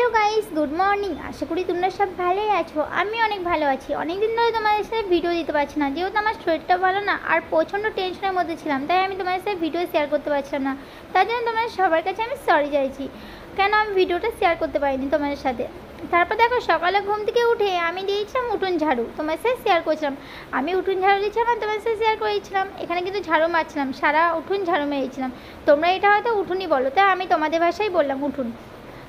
Hello guys, good morning. আশা করি তোমরা সব ভালোই আছো। আমি অনেক ভালো আছি। অনেক দিন ধরে তোমাদের সাথে ভিডিও দিতে পারছি না, যেহেতু আমার শরীরটা ভালো না আর প্রচণ্ড টেনশনের মধ্যে ছিলাম, তাই আমি তোমাদের সাথে ভিডিও শেয়ার করতে পারছিলাম না। তার জন্য তোমাদের সবার কাছে আমি সরি চাইছি, কেন আমি ভিডিওটা শেয়ার করতে পারিনি তোমাদের সাথে। তারপর দেখো, সকালে ঘুম থেকে উঠে আমি দিয়েছিলাম উঠোন ঝাড়ু, তোমার সাথে শেয়ার করছিলাম। আমি উঠোন ঝাড়ু দিয়েছিলাম আর তোমার সাথে শেয়ার করেছিলাম। এখানে কিন্তু ঝাড়ু মারছিলাম, সারা উঠোন ঝাড়ু মেরেছিলাম। তোমরা এটা হয়তো উঠোনই বলো, তাই আমি তোমাদের ভাষায় বললাম উঠোন।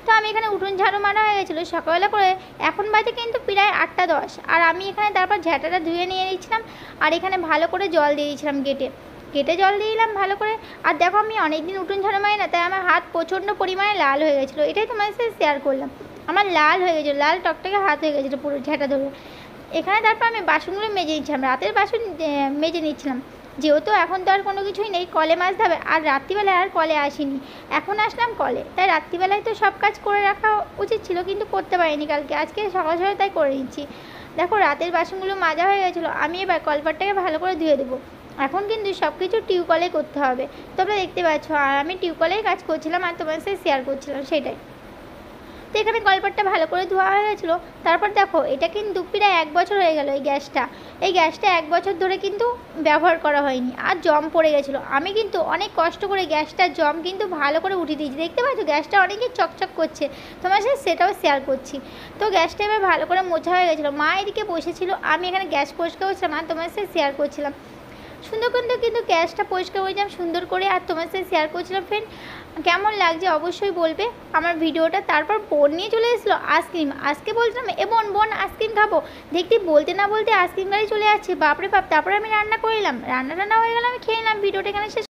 তো আমি এখানে উঠোন ঝাড়ু মারা হয়ে গেছিলো সকালবেলা করে। এখন বাজে কিন্তু প্রায় 8টা 10, আর আমি এখানে তারপর ঝাঁটাটা ধুয়ে নিয়ে নিয়েছিলাম। আর এখানে ভালো করে জল দিয়ে দিয়েছিলাম, গেটে জল দিয়ে দিলাম ভালো করে। আর দেখো, আমি অনেকদিন উঠোন ঝাড়ু মারি না, তাই আমার হাত প্রচণ্ড পরিমাণে লাল হয়ে গেছিলো। এটাই তোমাদের সাথে শেয়ার করলাম। আমার লাল হয়ে গেছিলো, লাল টকটকে হাত হয়ে গেছিলো পুরো ঝাঁটা ধরে। এখানে তারপর আমি বাসনগুলো মেজে নিচ্ছিলাম, রাতের বাসন মেজে নিচ্ছিলাম, যেহেতু এখন তো আর কোনো কিছুই নেই, কলে মাজতে হবে। আর রাত্রিবেলায় আর কলে আসিনি, এখন আসলাম কলে, তাই রাত্রিবেলায় তো সব কাজ করে রাখা উচিত ছিল, কিন্তু করতে পারিনি কালকে। আজকে সকাল সকাল তাই করে নিচ্ছি। দেখো, রাতের বাসনগুলো মাজা হয়ে গেছিলো। আমি এবার কলপাটটাকে ভালো করে ধুয়ে দেবো। এখন কিন্তু সব কিছু টিউবওয়েলে করতে হবে, তোমরা দেখতে পাচ্ছ। আর আমি টিউবওয়েলেই কাজ করছিলাম আর তোমার সাথে শেয়ার করছিলাম সেটাই। তো এখানে কলপাটটা ভালো করে ধোয়া হয়ে গেছিলো। তারপর দেখো, এটা কিন্তু প্রায় 1 বছর হয়ে গেল। এই গ্যাসটা 1 বছর ধরে কিন্তু ব্যবহার করা হয়নি, আর জম পড়ে গেছিলো। আমি কিন্তু অনেক কষ্ট করে গ্যাসটার জম কিন্তু ভালো করে উঠিয়ে দিয়েছি। দেখতে পাচ্ছ, গ্যাসটা অনেকই চকচক করছে, তোমার সাথে সেটাও শেয়ার করছি। তো গ্যাসটা এবার ভালো করে মোছা হয়ে গেছিলো। মা এদিকে বসেছিল, আমি এখানে গ্যাস পরিষ্কার করছিলাম আর তোমার সাথে শেয়ার করছিলাম। সুন্দর কিন্তু গ্যাসটা পরিষ্কার করেছিলাম সুন্দর করে, আর তোমার সাথে শেয়ার করছিলাম। ফ্রেন্ড, কেমন লাগছে অবশ্যই বলবে আমার ভিডিওটা। তারপর বোন নিয়ে চলে এসেছিলো আইসক্রিম। আজকে বলছিলাম, বোন আইসক্রিম খাবো, দেখতে বলতে না বলতে আইসক্রিম গাড়ি চলে যাচ্ছে, বাপরে বাপ। তারপরে আমি রান্না করলাম, রান্না হয়ে গেল, আমি খেয়ে নিলাম। ভিডিওটা এখানে শেষ।